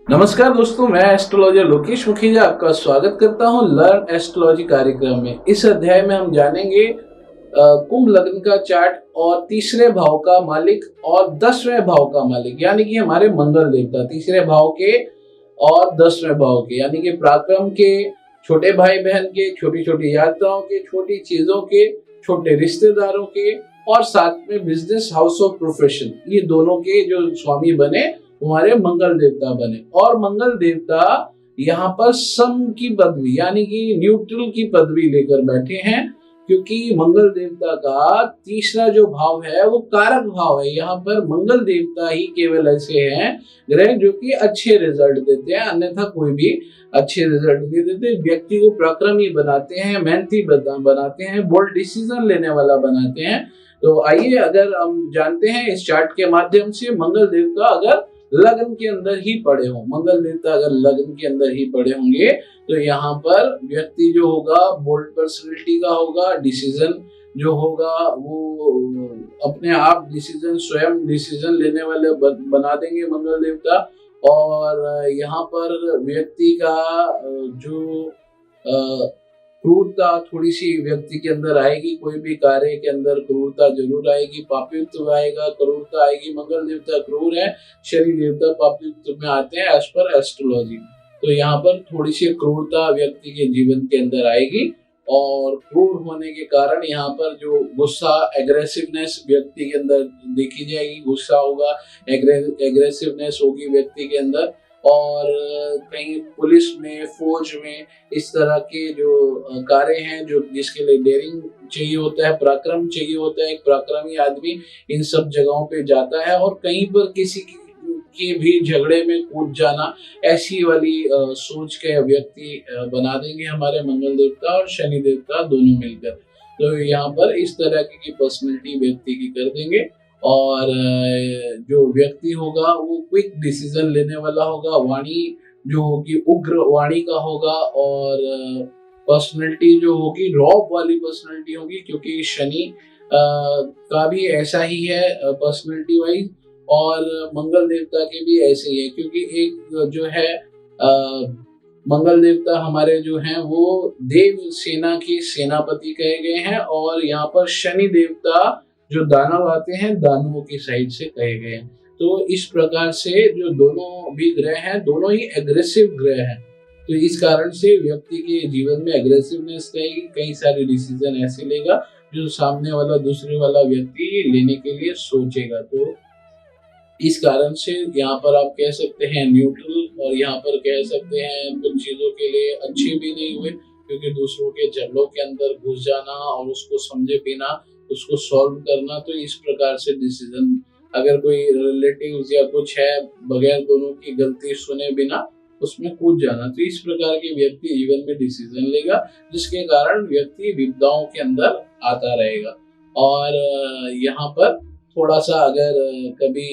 नमस्कार दोस्तों, मैं एस्ट्रोलॉजर लोकेश मुखीजा आपका स्वागत करता हूं लर्न एस्ट्रोलॉजी कार्यक्रम में। इस अध्याय में हम जानेंगे कुंभ लग्न का चार्ट और तीसरे भाव का मालिक और 10वें भाव का मालिक यानी कि हमारे मंगल देवता तीसरे भाव के और 10वें भाव के यानी कि पराक्रम के, छोटे भाई बहन के, छोटी छोटी यात्राओं के, छोटी चीजों के, छोटे रिश्तेदारों के और साथ में बिजनेस हाउस ऑफ प्रोफेशन, ये दोनों के जो स्वामी बने हमारे मंगल देवता बने। और मंगल देवता यहाँ पर सम की पदवी यानी कि न्यूट्रल की पदवी लेकर बैठे हैं, क्योंकि मंगल देवता का तीसरा जो भाव है वो कारक भाव है। यहाँ पर मंगल देवता ही केवल ऐसे हैं ग्रह जो कि अच्छे रिजल्ट देते हैं, अन्यथा कोई भी अच्छे रिजल्ट नहीं देते। व्यक्ति को पराक्रमी बनाते हैं, मेहनती बनाते हैं, बोल्ड डिसीजन लेने वाला बनाते हैं। तो आइए अगर हम जानते हैं इस चार्ट के माध्यम से, मंगल देवता अगर लग्न के अंदर ही पड़े हों, मंगल देवता अगर लग्न के अंदर ही पड़े होंगे तो यहाँ पर व्यक्ति जो होगा बोल्ड पर्सनैलिटी का होगा, डिसीजन जो होगा वो अपने आप डिसीजन, स्वयं डिसीजन लेने वाले बना देंगे मंगल देवता। और यहाँ पर व्यक्ति का जो क्रूरता थोड़ी सी व्यक्ति के अंदर आएगी, कोई भी कार्य के अंदर क्रूरता जरूर आएगी, पापयुक्त आएगा, क्रूरता आएगी। मंगल देवता क्रूर है, शनि देवता पापयुक्त में आते हैं एज पर एस्ट्रोलॉजी। तो यहाँ पर थोड़ी सी क्रूरता व्यक्ति के जीवन के अंदर आएगी और क्रूर होने के कारण यहाँ पर जो गुस्सा, एग्रेसिवनेस व्यक्ति के अंदर देखी जाएगी। गुस्सा होगा, एग्रेसिवनेस होगी व्यक्ति के अंदर। और कहीं पुलिस में, फौज में इस तरह के जो कार्य हैं जो जिसके लिए डेयरिंग चाहिए होता है, पराक्रम चाहिए होता है, एक पराक्रमी आदमी इन सब जगहों पे जाता है। और कहीं पर किसी की भी झगड़े में कूद जाना, ऐसी वाली सोच के व्यक्ति बना देंगे हमारे मंगल देवता और शनि देवता दोनों मिलकर। तो यहाँ पर इस तरह की पर्सनैलिटी व्यक्ति की कर देंगे। और जो व्यक्ति होगा वो क्विक डिसीजन लेने वाला होगा, वाणी जो होगी उग्र वाणी का होगा। और पर्सनैलिटी जो होगी रॉब वाली पर्सनैलिटी होगी, क्योंकि शनि का भी ऐसा ही है पर्सनैलिटी वाइज, और मंगल देवता के भी ऐसे ही है। क्योंकि एक जो है मंगल देवता हमारे जो हैं वो देव सेना की सेनापति कहे गए हैं, और यहाँ पर शनि देवता जो दानव आते हैं दानवों की साइड से कहे गए हैं। तो इस प्रकार से जो दोनों भी ग्रह हैं दोनों ही एग्रेसिव ग्रह हैं। तो इस कारण से व्यक्ति के जीवन में एग्रेसिवनेस रहेगी, कई सारे डिसीजन ऐसे लेगा जो सामने वाला, दूसरे वाला व्यक्ति लेने के लिए सोचेगा। तो इस कारण से यहाँ पर आप कह सकते हैं न्यूट्रल, और यहाँ पर कह सकते हैं कुछ चीजों के लिए अच्छे भी नहीं हुए, क्योंकि दूसरों के झगड़ों के अंदर घुस जाना और उसको समझे बिना उसको सॉल्व करना। तो इस प्रकार से डिसीजन, अगर कोई रिलेटिव्स या कुछ है, बगैर दोनों की गलती सुने बिना उसमें कूद जाना, तो इस प्रकार के व्यक्ति जीवन में डिसीजन लेगा, जिसके कारण व्यक्ति विपदाओं के अंदर आता रहेगा। और यहाँ पर थोड़ा सा अगर कभी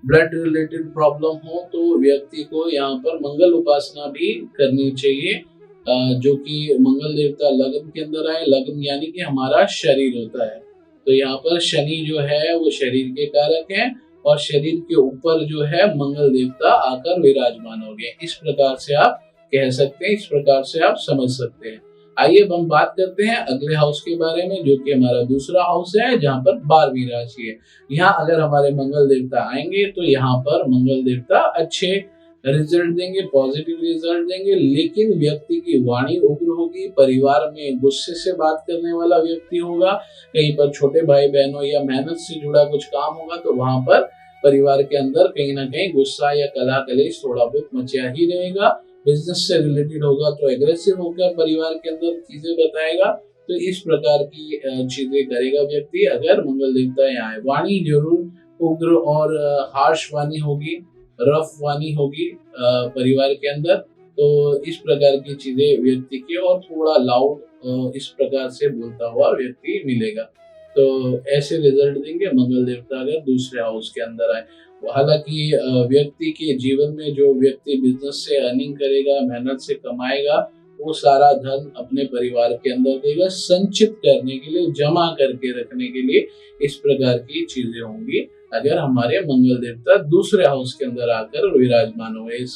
ब्लड रिलेटेड प्रॉब्लम हो तो व्यक्ति को यहाँ पर मंगल उपासना भी करनी चाहिए, जो कि मंगल देवता लग्न के अंदर आए। लग्न यानी कि हमारा शरीर होता है। तो यहाँ पर शनि जो है वो शरीर के कारक हैं, और शरीर के ऊपर जो है मंगल देवता आकर विराजमान हो गए। इस प्रकार से आप कह सकते हैं, इस प्रकार से आप समझ सकते हैं। आइए अब हम बात करते हैं अगले हाउस के बारे में, जो कि हमारा दूसरा हाउस है, जहाँ पर 12वीं राशि है। यहाँ अगर हमारे मंगल देवता आएंगे तो यहाँ पर मंगल देवता अच्छे रिजल्ट देंगे, पॉजिटिव रिजल्ट देंगे। लेकिन व्यक्ति की वाणी उग्र होगी, परिवार में गुस्से से बात करने वाला व्यक्ति होगा, कहीं पर छोटे भाई बहनों या मेहनत से जुड़ा कुछ काम होगा तो वहां पर परिवार के अंदर कहीं ना कहीं गुस्सा या कलह कलेश थोड़ा बहुत मचा ही रहेगा। बिजनेस से रिलेटेड होगा तो एग्रेसिव होकर परिवार के अंदर चीजें बताएगा। तो इस प्रकार की चीजें करेगा व्यक्ति अगर मंगल देवता यहाँ आए। वाणी जरूर उग्र और हार्श वाणी होगी, रफ वाणी होगी परिवार के अंदर। तो इस प्रकार की चीजें व्यक्ति की, और थोड़ा लाउड इस प्रकार से बोलता हुआ व्यक्ति मिलेगा। तो ऐसे रिजल्ट देंगे मंगल देवता अगर दूसरे हाउस के अंदर आए। हालांकि व्यक्ति के जीवन में जो व्यक्ति बिजनेस से अर्निंग करेगा, मेहनत से कमाएगा, वो सारा धन अपने परिवार के अंदर देगा, संचित करने के लिए, जमा करके रखने के लिए इस प्रकार की चीजें होंगी। अगर हमारे मंगल देवता दूसरे हाउस के अंदर आकर विराजमान हुए इस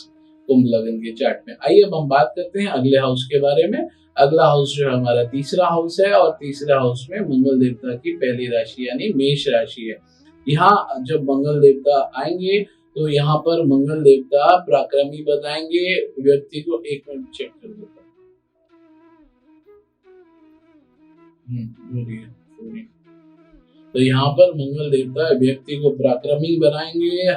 कुंभ लग्न के चार्ट में। आइए अब हम बात करते हैं अगले हाउस के बारे में। अगला हाउस जो है हमारा तीसरा हाउस है और तीसरे हाउस में मंगल देवता की पहली राशि यानी मेष राशि है। यहाँ जब मंगल देवता आएंगे तो यहाँ पर मंगल देवता पराक्रमी बताएंगे व्यक्ति को। एक मिनट चेक कर देता हूँ। तो यहाँ पर मंगल देवता व्यक्ति को पराक्रमी बनाएंगे,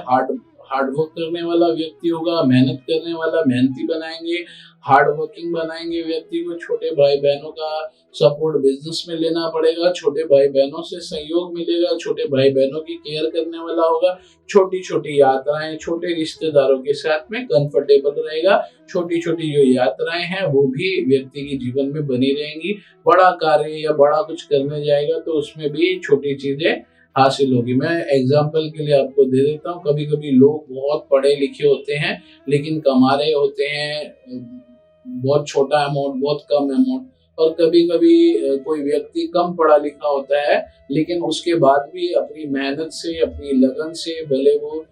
हार्ड वर्क करने वाला व्यक्ति होगा, मेहनत करने वाला मेहनती बनाएंगे, हार्ड वर्किंग बनाएंगे व्यक्ति को। छोटे भाई बहनों का सपोर्ट बिजनेस में लेना पड़ेगा, छोटे भाई बहनों से सहयोग मिलेगा, छोटे भाई बहनों की केयर करने वाला होगा। छोटी छोटी यात्राएं छोटे रिश्तेदारों के साथ में कंफर्टेबल रहेगा। छोटी छोटी जो यात्राएं हैं वो भी व्यक्ति के जीवन में बनी रहेंगी। बड़ा कार्य या बड़ा कुछ करने जाएगा तो उसमें भी छोटी चीजें हासिल होगी। मैं एग्जाम्पल के लिए आपको दे देता हूँ, कभी कभी लोग बहुत पढ़े लिखे होते हैं लेकिन कमा रहे होते हैं बहुत छोटा अमाउंट, बहुत कम अमाउंट। और कभी कभी कोई व्यक्ति कम पढ़ा लिखा होता है लेकिन उसके बाद भी अपनी मेहनत से, अपनी लगन से, भले वो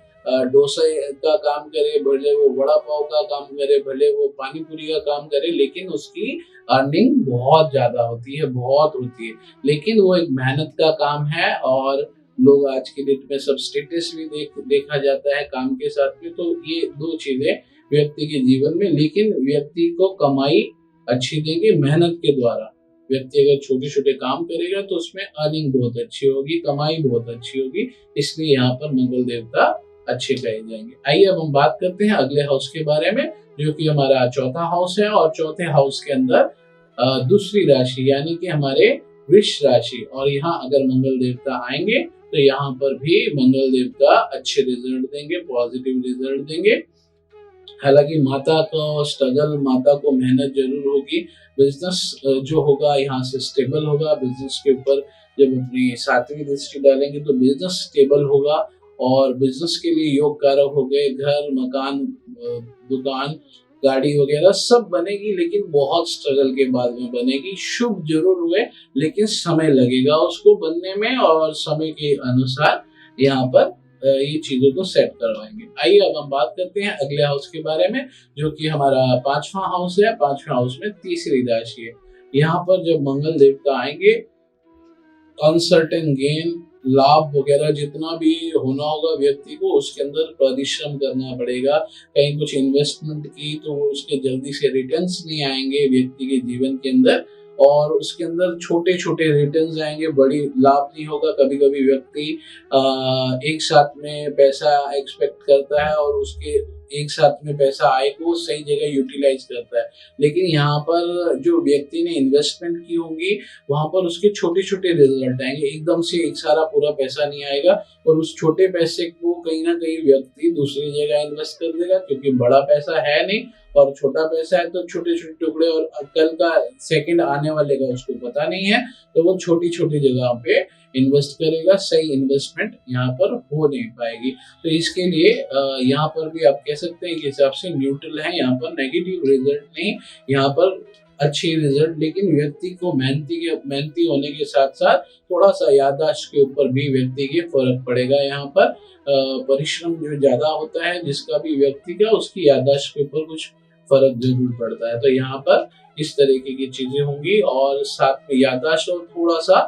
डोसा का काम करे, भले वो वड़ा पाव का काम करे, भले वो पानी पूरी का काम करे, लेकिन उसकी अर्निंग बहुत ज्यादा होती है, बहुत होती है। लेकिन वो एक मेहनत का काम है और लोग आज की डेट में सब स्टेटस भी देखा जाता है काम के साथ में। तो ये दो चीजें व्यक्ति के जीवन में, लेकिन व्यक्ति को कमाई अच्छी देंगे मेहनत के द्वारा। व्यक्ति अगर छोटे छोटे काम करेगा तो उसमें अर्निंग बहुत अच्छी होगी, कमाई बहुत अच्छी होगी। इसलिए यहाँ पर मंगल देवता अच्छे कहे जाएंगे। आइए अब हम बात करते हैं अगले हाउस के बारे में, जो कि हमारा चौथा हाउस है। और चौथे हाउस के अंदर दूसरी राशि यानी कि हमारे वृष राशि। और यहाँ अगर मंगल देवता आएंगे तो यहाँ पर भी मंगल देवता अच्छे रिजल्ट देंगे, पॉजिटिव रिजल्ट देंगे। हालांकि माता को स्ट्रगल, माता को मेहनत जरूर होगी। बिजनेस जो होगा यहाँ से स्टेबल होगा। बिजनेस के ऊपर जब अपनी सातवीं दृष्टि डालेंगे तो बिजनेस स्टेबल होगा और बिजनेस के लिए योग कारक हो गए। घर, मकान, दुकान, गाड़ी वगैरह सब बनेगी, लेकिन बहुत स्ट्रगल के बाद में बनेगी। शुभ जरूर हुए लेकिन समय लगेगा उसको बनने में, और समय के अनुसार यहाँ पर ये चीजों को सेट करवाएंगे। आइए अब हम बात करते हैं अगले हाउस के बारे में, जो कि हमारा पांचवा हाउस है। पांचवा हाउस में तीसरी राशि है। यहाँ पर जब मंगल देवता आएंगे, अनसर्टेन गेन, लाभ वगैरह जितना भी होना होगा व्यक्ति को, उसके अंदर परिश्रम करना पड़ेगा। कहीं कुछ इन्वेस्टमेंट की तो उसके जल्दी से रिटर्न्स नहीं आएंगे व्यक्ति के जीवन के अंदर, और उसके अंदर छोटे छोटे रिटर्न्स आएंगे, बड़ी लाभ नहीं होगा। कभी कभी व्यक्ति एक साथ में पैसा एक्सपेक्ट करता है और उसके एक साथ में पैसा आए को सही जगह यूटिलाइज करता है, लेकिन यहाँ पर जो व्यक्ति ने इन्वेस्टमेंट की होंगी वहां पर उसके छोटे छोटे रिजल्ट आएंगे। एकदम से एक सारा पूरा पैसा नहीं आएगा और उस छोटे पैसे को कहीं ना कहीं व्यक्ति दूसरी जगह इन्वेस्ट कर देगा, क्योंकि बड़ा पैसा है नहीं और छोटा पैसा है तो छोटे छोटे टुकड़े, और कल का सेकंड आने वाले का उसको पता नहीं है, तो वो छोटी छोटी जगह पे इन्वेस्ट करेगा। सही इन्वेस्टमेंट यहाँ पर हो नहीं पाएगी। तो इसके लिए यहाँ पर भी आप कह सकते हैं कि हिसाब से न्यूट्रल है, यहाँ पर नेगेटिव रिजल्ट नहीं, यहाँ पर अच्छी रिजल्ट। लेकिन व्यक्ति को मेहनती होने के साथ साथ थोड़ा सा याददाश्त के ऊपर भी व्यक्ति के फर्क पड़ेगा। यहाँ पर परिश्रम जो ज्यादा होता है जिसका भी व्यक्ति का, उसकी याददाश्त के ऊपर कुछ फर्क जरूर पड़ता है। तो यहाँ पर इस तरीके की चीजें होंगी, और साथ में याददाश्त और थोड़ा सा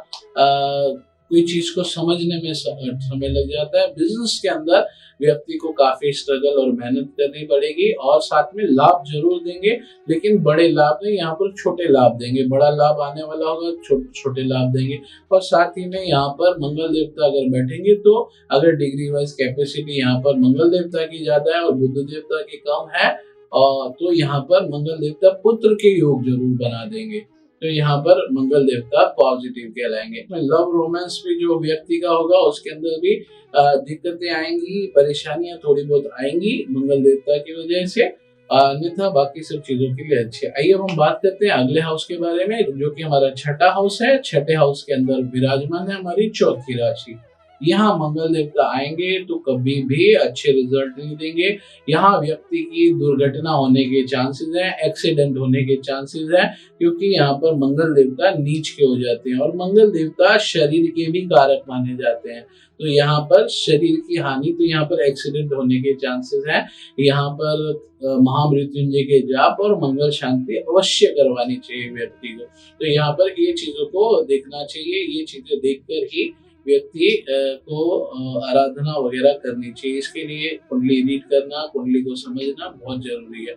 कोई चीज को समझने में समय लग जाता है। बिजनेस के अंदर व्यक्ति को काफी स्ट्रगल और मेहनत करनी पड़ेगी, और साथ में लाभ जरूर देंगे, लेकिन बड़े लाभ नहीं, यहाँ पर छोटे लाभ देंगे। बड़ा लाभ आने वाला होगा, छोटे छोटे लाभ देंगे। और साथ ही में यहाँ पर मंगल देवता अगर बैठेंगे तो अगर डिग्री वाइज कैपेसिटी यहाँ पर मंगल देवता की ज्यादा है और बुध देवता की कम है, तो यहाँ पर मंगल देवता पुत्र के योग जरूर बना देंगे। तो यहाँ पर मंगल देवता पॉजिटिव कहलाएंगे। लव रोमांस भी जो व्यक्ति का होगा उसके अंदर भी दिक्कतें आएंगी, परेशानियां थोड़ी बहुत आएंगी मंगल देवता की वजह से, अन्यथा बाकी सब चीजों के लिए अच्छे। आइए अब हम बात करते हैं अगले हाउस के बारे में, जो कि हमारा छठा हाउस है। छठे हाउस के अंदर विराजमान है हमारी चौथी राशि। यहाँ मंगल देवता आएंगे तो कभी भी अच्छे रिजल्ट नहीं देंगे। यहाँ व्यक्ति की दुर्घटना होने के चांसेस हैं, एक्सीडेंट होने के चांसेस हैं, क्योंकि यहाँ पर मंगल देवता नीच के हो जाते हैं और मंगल देवता शरीर के भी कारक माने जाते हैं। तो यहाँ पर शरीर की हानि, तो यहाँ पर एक्सीडेंट होने के चांसेस हैं। यहाँ पर महामृत्युंजय के जाप और मंगल शांति अवश्य करवानी चाहिए व्यक्ति को। तो यहाँ पर ये चीजों को देखना चाहिए, ये चीजें देखकर ही व्यक्ति को आराधना वगैरह करनी चाहिए। इसके लिए कुंडली रीड करना, कुंडली को समझना बहुत जरूरी है।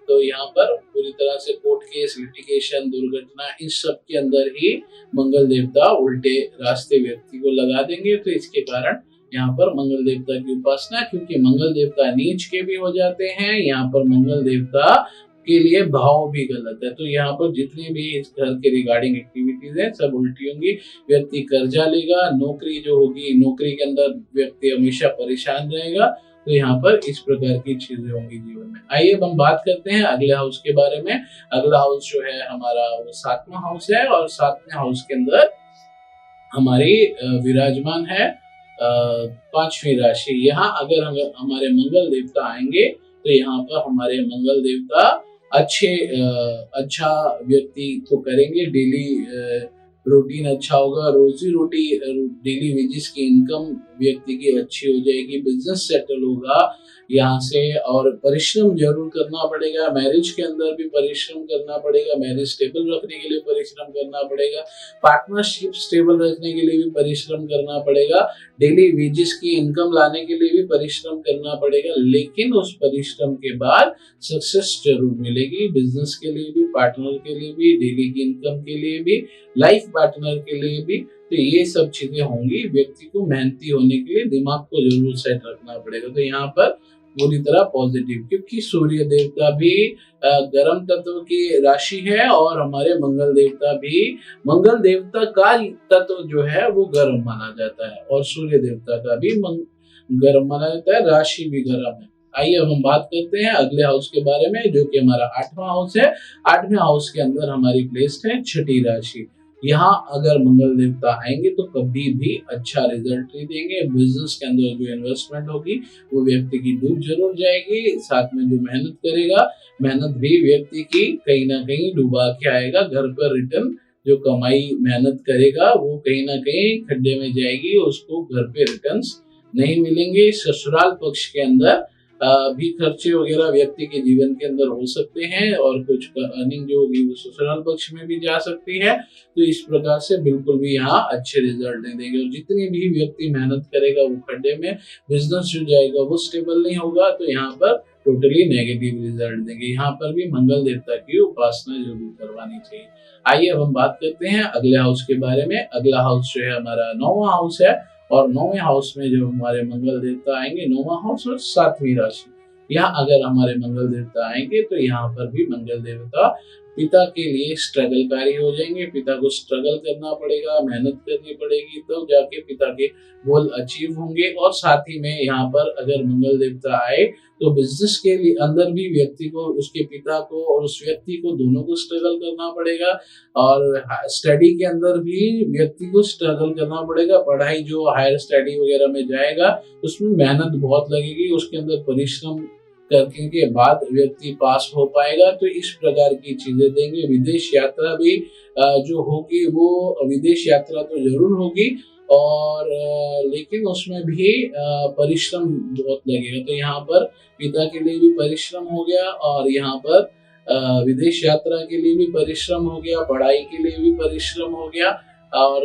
तो यहाँ पर पूरी तरह से कोर्ट केस, लिटिगेशन, दुर्घटना, इन सब के अंदर ही मंगल देवता उल्टे रास्ते व्यक्ति को लगा देंगे। तो इसके कारण यहाँ पर मंगल देवता की उपासना, क्योंकि मंगल देवता नीच के भी हो जाते हैं, यहाँ पर मंगल देवता के लिए भाव भी गलत है। तो यहाँ पर जितनी भी इस घर के रिगार्डिंग एक्टिविटीज है सब उल्टी होंगी। व्यक्ति कर्जा लेगा, नौकरी जो होगी, नौकरी के अंदर व्यक्ति हमेशा परेशान रहेगा। तो यहाँ पर इस प्रकार की चीजें होंगी जीवन में। आइए अब हम बात करते हैं अगले हाउस के बारे में। अगला हाउस जो है हमारा वो 7वां हाउस है और 7वें हाउस के अंदर हमारी विराजमान है 5वीं राशि। यहाँ अगर हमारे मंगल देवता आएंगे तो यहाँ पर हमारे मंगल देवता अच्छा व्यक्ति को करेंगे। डेली रूटीन अच्छा होगा, रोजी रोटी, डेली वेजेस की इनकम व्यक्ति की अच्छी हो जाएगी, बिजनेस सेटल होगा यहाँ से। और परिश्रम जरूर करना पड़ेगा, मैरिज के अंदर भी परिश्रम करना पड़ेगा, मैरिज स्टेबल रखने के लिए परिश्रम करना पड़ेगा, पार्टनरशिप स्टेबल रखने के लिए भी परिश्रम करना पड़ेगा, डेली वेजेस की इनकम लाने के लिए भी परिश्रम करना पड़ेगा। लेकिन उस परिश्रम के बाद सक्सेस जरूर मिलेगी, बिजनेस के लिए भी, पार्टनर के लिए भी, डेली की इनकम के लिए भी, लाइफ पार्टनर के लिए भी। तो ये सब चीजें होंगी। व्यक्ति को मेहनती होने के लिए दिमाग को जरूर सेट रखना पड़ेगा। तो यहाँ पर पूरी तरह पॉजिटिव, क्योंकि सूर्य देवता भी गर्म तत्व की राशि है और हमारे मंगल देवता भी, मंगल देवता का तत्व जो है वो गर्म माना जाता है और सूर्य देवता का भी गर्म माना जाता है, राशि भी गर्म है। आइए अब हम बात करते हैं अगले हाउस के बारे में, जो कि हमारा 8वां हाउस है। 8वें हाउस के अंदर हमारी प्लेस्ड है 6ठी राशि। यहाँ अगर मंगल देवता आएंगे तो कभी भी अच्छा रिजल्ट नहीं देंगे। बिजनेस के अंदर जो इन्वेस्टमेंट होगी वो व्यक्ति की डूब जरूर जाएगी। साथ में जो मेहनत करेगा, मेहनत भी व्यक्ति की कहीं ना कहीं डुबा के आएगा। घर पर रिटर्न जो कमाई मेहनत करेगा वो कहीं ना कहीं खड्डे में जाएगी, उसको घर पे रिटर्न्स नहीं मिलेंगे। ससुराल पक्ष के अंदर भी खर्चे वगैरह व्यक्ति के जीवन के अंदर हो सकते हैं और कुछ अर्निंग जो होगी वो ससुराल पक्ष में भी जा सकती है। तो इस प्रकार से बिल्कुल भी यहाँ अच्छे रिजल्ट नहीं देंगे और जितनी भी व्यक्ति मेहनत करेगा वो खड्डे में, बिजनेस जो जाएगा वो स्टेबल नहीं होगा। तो यहाँ पर टोटली नेगेटिव रिजल्ट देंगे। यहाँ पर भी मंगल देवता की उपासना जरूर करवानी चाहिए। आइए अब हम बात करते हैं अगले हाउस के बारे में। अगला हाउस जो है हमारा 9वां हाउस है और 9वें हाउस में जो हमारे मंगल देवता आएंगे, 9वां हाउस और 7वीं राशि। यहाँ अगर हमारे मंगल देवता आएंगे तो यहाँ पर भी मंगल देवता पिता के लिए स्ट्रगलकारी हो जाएंगे। पिता को स्ट्रगल करना पड़ेगा, मेहनत करनी पड़ेगी, तो जाके पिता के गोल अचीव होंगे। और साथ ही में यहाँ पर अगर मंगल देवता आए तो बिजनेस के लिए अंदर भी व्यक्ति को, उसके पिता को और उस व्यक्ति को, दोनों को स्ट्रगल करना पड़ेगा। और स्टडी के अंदर भी व्यक्ति को स्ट्रगल करना पड़ेगा। पढ़ाई जो हायर स्टडी वगैरह में जाएगा उसमें मेहनत बहुत लगेगी, उसके अंदर परिश्रम करने के बाद व्यक्ति पास हो पाएगा। तो इस प्रकार की चीजें देंगे। विदेश यात्रा भी जो होगी वो विदेश यात्रा तो जरूर होगी और लेकिन उसमें भी परिश्रम बहुत लगेगा। तो यहाँ पर पिता के लिए भी परिश्रम हो गया और यहाँ पर विदेश यात्रा के लिए भी परिश्रम हो गया, पढ़ाई के लिए भी परिश्रम हो गया। और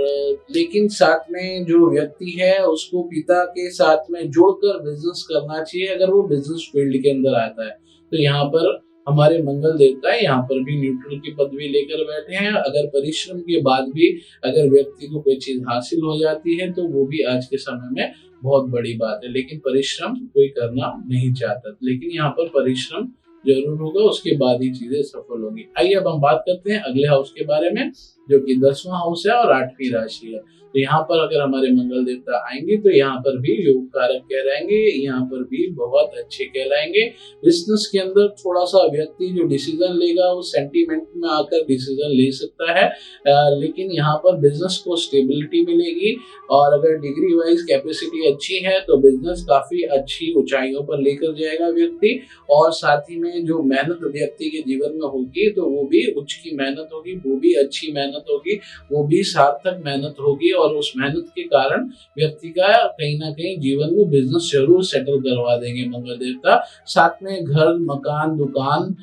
लेकिन साथ में जो व्यक्ति है उसको पिता के साथ में जोड़कर बिजनेस करना चाहिए अगर वो बिजनेस फील्ड के अंदर आता है। तो यहाँ पर हमारे मंगल देवता यहाँ पर भी न्यूट्रल की पदवी लेकर बैठे हैं। अगर परिश्रम के बाद भी अगर व्यक्ति को कोई चीज हासिल हो जाती है तो वो भी आज के समय में बहुत बड़ी बात है। लेकिन परिश्रम कोई करना नहीं चाहता, लेकिन यहाँ पर परिश्रम जरूर होगा, उसके बाद ही चीजें सफल होगी। आइए अब हम बात करते हैं अगले हाउस के बारे में, जो कि 10वां हाउस है और 8वीं राशि है। तो यहाँ पर अगर हमारे मंगल देवता आएंगे तो यहाँ पर भी योग कारक कहलाएंगे, यहाँ पर भी बहुत अच्छे कहलाएंगे। बिजनेस के अंदर थोड़ा सा व्यक्ति जो डिसीजन लेगा वो सेंटीमेंट में आकर डिसीजन ले सकता है, लेकिन यहाँ पर बिजनेस को स्टेबिलिटी मिलेगी और अगर डिग्री वाइज कैपेसिटी अच्छी है तो बिजनेस काफी अच्छी ऊंचाइयों पर लेकर जाएगा व्यक्ति। और साथ ही में जो मेहनत व्यक्ति के जीवन में होगी तो वो भी उच्च की मेहनत होगी, वो भी अच्छी मेहनत होगी, वो भी सार्थक मेहनत होगी और उस मेहनत के कारण व्यक्ति का कहीं ना कहीं जीवन में बिजनेस जरूर सेटल करवा देंगे मंगल देवता। साथ में घर, मकान, दुकान,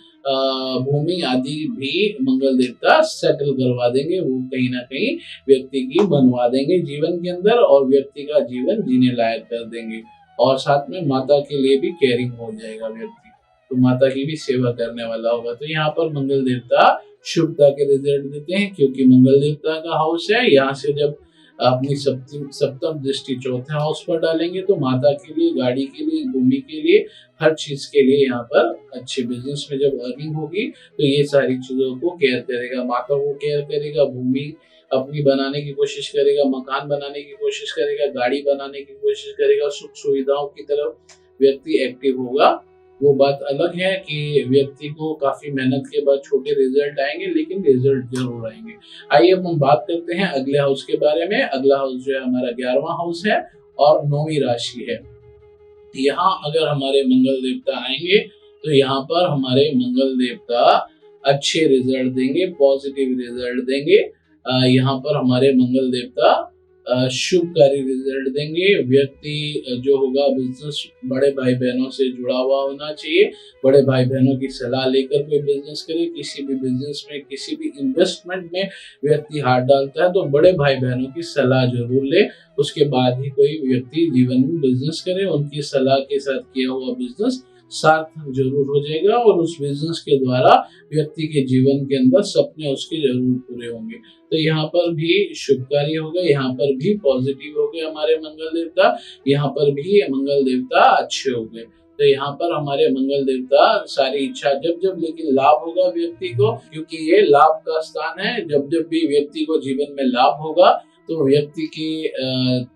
भूमि आदि भी मंगल देवता सेटल करवा देंगे, वो कहीं ना कहीं व्यक्ति की बनवा देंगे जीवन के अंदर और व्यक्ति का जीवन जीने लायक कर देंगे। और साथ में माता के लिए भी केयरिंग हो जाएगा व्यक्ति, तो माता की भी सेवा करने वाला होगा। तो यहाँ पर मंगल देवता शुभता के रिजल्ट देते हैं क्योंकि मंगल देवता का हाउस है। यहाँ से जब अपनी सप्तम दृष्टि चौथे हाउस पर डालेंगे तो माता के लिए, गाड़ी के लिए, भूमि के लिए, हर चीज के लिए यहाँ पर अच्छे बिजनेस में जब अर्निंग होगी तो ये सारी चीजों को केयर करेगा, माता को केयर करेगा, भूमि अपनी बनाने की कोशिश करेगा, मकान बनाने की कोशिश करेगा, गाड़ी बनाने की कोशिश करेगा, सुख सुविधाओं की तरफ व्यक्ति एक्टिव होगा। वो बात अलग है कि व्यक्ति को काफी मेहनत के बाद छोटे रिजल्ट आएंगे, लेकिन रिजल्ट जरूर आएंगे। आइए अब हम बात करते हैं अगले हाउस के बारे में। अगला हाउस जो है हमारा 11वां हाउस है और 9वीं राशि है। यहाँ अगर हमारे मंगल देवता आएंगे तो यहाँ पर हमारे मंगल देवता अच्छे रिजल्ट देंगे, पॉजिटिव रिजल्ट देंगे। यहाँ पर हमारे मंगल देवता शुभकारी रिजल्ट देंगे। व्यक्ति जो होगा बिजनेस बड़े भाई बहनों से जुड़ा हुआ होना चाहिए, बड़े भाई बहनों की सलाह लेकर कोई बिजनेस करे। किसी भी बिजनेस में, किसी भी इन्वेस्टमेंट में व्यक्ति हाथ डालता है तो बड़े भाई बहनों की सलाह जरूर ले, उसके बाद ही कोई व्यक्ति जीवन में बिजनेस करे। उनकी सलाह के साथ किया हुआ बिजनेस सार्थक जरूर हो जाएगा और उस बिजनेस के द्वारा व्यक्ति के जीवन के अंदर सपने उसके जरूर पूरे होंगे। तो यहाँ पर भी शुभकारी हो गए, यहाँ पर भी पॉजिटिव हो गए हमारे मंगल देवता, यहाँ पर भी मंगल देवता अच्छे हो गए। तो यहाँ पर हमारे मंगल देवता सारी इच्छा जब लेकिन लाभ होगा व्यक्ति को, क्योंकि ये लाभ का स्थान है। जब भी व्यक्ति को जीवन में लाभ होगा तो व्यक्ति की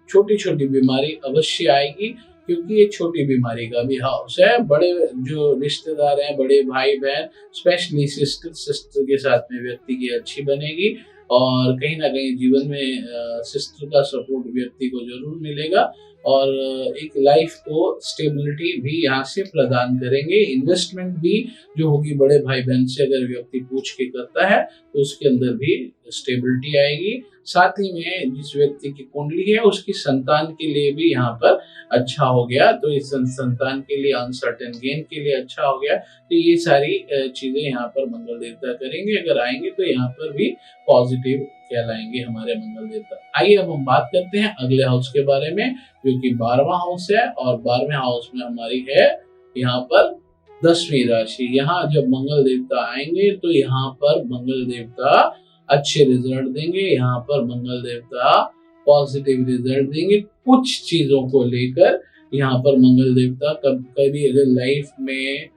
छोटी छोटी बीमारी अवश्य आएगी, क्योंकि ये छोटी बीमारी का भी हाउस है। बड़े जो रिश्तेदार हैं, बड़े भाई बहन, स्पेशली सिस्टर के साथ में व्यक्ति की अच्छी बनेगी और कहीं ना कहीं जीवन में सिस्टर का सपोर्ट व्यक्ति को जरूर मिलेगा और एक लाइफ को स्टेबिलिटी भी यहाँ से प्रदान करेंगे। इन्वेस्टमेंट भी जो होगी बड़े भाई बहन से अगर व्यक्ति पूछ के करता है तो उसके अंदर भी स्टेबिलिटी आएगी। साथ ही में जिस व्यक्ति की कुंडली है उसकी संतान के लिए भी यहाँ पर अच्छा हो गया, तो इस संतान के लिए, अनसर्टेन गेन के लिए अच्छा हो गया। तो ये सारी चीजें यहाँ पर मंगल देवता करेंगे। अगर आएंगे तो यहाँ पर भी पॉजिटिव कहलाएंगे हमारे मंगल देवता। आइए अब हम बात करते हैं अगले हाउस के बारे में, जो कि 12वां हाउस है और 12वें हाउस में हमारी है यहाँ पर 10वीं राशि। यहाँ जब मंगल देवता आएंगे तो यहाँ पर मंगल देवता अच्छे रिजल्ट देंगे, यहाँ पर मंगल देवता पॉजिटिव रिजल्ट देंगे। कुछ चीजों को लेकर यहाँ पर मंगल देवता कभी अगर लाइफ में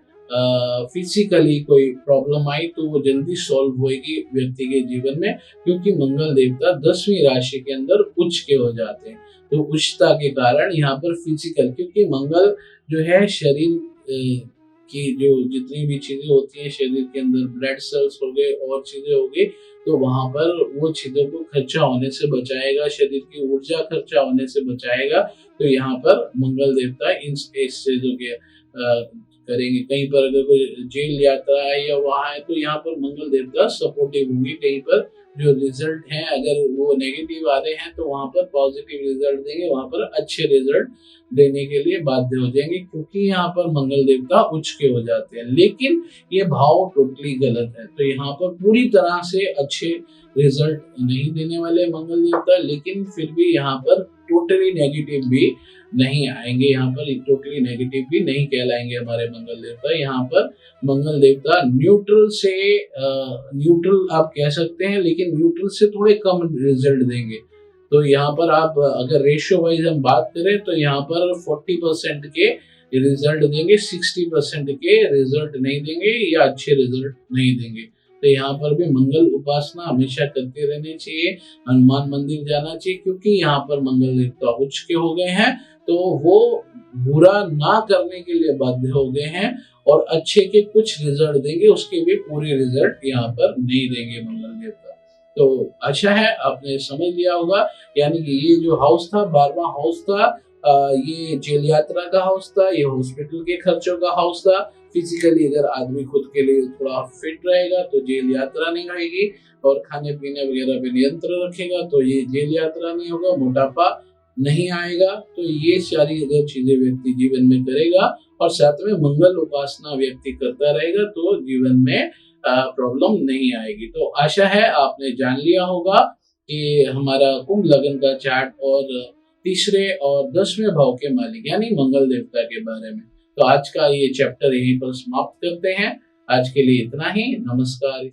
फिजिकली कोई प्रॉब्लम आई तो वो जल्दी सॉल्व होगी व्यक्ति के जीवन में, क्योंकि मंगल देवता 10वीं राशि के अंदर उच्च के हो जाते हैं। तो उच्चता के कारण यहाँ पर फिजिकल, क्योंकि मंगल जो है शरीर की जो जितनी भी चीजें होती हैं शरीर के अंदर, ब्लड सेल्स हो गए और चीजें हो गई, तो वहां पर वो चीजों को खर्चा होने से बचाएगा, शरीर की ऊर्जा खर्चा होने से बचाएगा। तो यहाँ पर मंगल देवता इन चीजों के करेंगे। कहीं पर अगर कोई जेल यात्रा है या वहां है तो यहाँ पर मंगल देवता सपोर्टिव होंगे। कहीं पर जो रिजल्ट हैं अगर वो नेगेटिव आ रहे हैं तो वहां पर पॉजिटिव रिजल्ट देंगे, वहां पर अच्छे रिजल्ट देने के लिए बाध्य हो जाएंगे, क्योंकि यहाँ पर मंगल देवता उच्च के हो जाते हैं। लेकिन ये भाव टोटली गलत है, तो यहाँ पर पूरी तरह से अच्छे रिजल्ट नहीं देने वाले मंगल देवता, लेकिन फिर भी यहाँ पर टोटली नेगेटिव भी नहीं आएंगे, यहाँ पर टोटली नेगेटिव भी नहीं कहलाएंगे हमारे मंगल देवता। यहाँ पर मंगल देवता न्यूट्रल से न्यूट्रल आप कह सकते हैं, लेकिन न्यूट्रल से थोड़े कम रिजल्ट देंगे। तो यहाँ पर आप अगर रेशियो वाइज हम बात करें तो यहाँ पर 40% के रिजल्ट देंगे, 60% के रिजल्ट नहीं देंगे या अच्छे रिजल्ट नहीं देंगे। तो यहाँ पर भी मंगल उपासना हमेशा करते रहने चाहिए। हनुमान मंदिर जाना चाहिए, क्योंकि यहाँ पर मंगल देवता उच्च के हो गए हैं, तो वो बुरा ना करने के लिए बाध्य हो गए हैं और अच्छे के कुछ रिजल्ट देंगे, उसके भी पूरे रिजल्ट यहाँ पर नहीं देंगे मंगल देवता। तो अच्छा है आपने समझ लिया होगा। यानी कि ये जो हाउस था, 12वां हाउस था, ये जेल यात्रा का हाउस था, ये हॉस्पिटल के खर्चों का हाउस था। फिजिकली अगर आदमी खुद के लिए थोड़ा फिट रहेगा तो जेल यात्रा नहीं आएगी, और खाने पीने वगैरह पे नियंत्रण रखेगा तो ये जेल यात्रा नहीं होगा, मोटापा नहीं आएगा। तो ये सारी अगर चीजें व्यक्ति जीवन में करेगा और साथ में मंगल उपासना व्यक्ति करता रहेगा तो जीवन में प्रॉब्लम नहीं आएगी। तो आशा है आपने जान लिया होगा कि हमारा कुंभ लग्न का चार्ट और तीसरे और 10वें भाव के मालिक यानी मंगल देवता के बारे में। तो आज का ये चैप्टर यहीं पर समाप्त करते हैं। आज के लिए इतना ही। नमस्कार।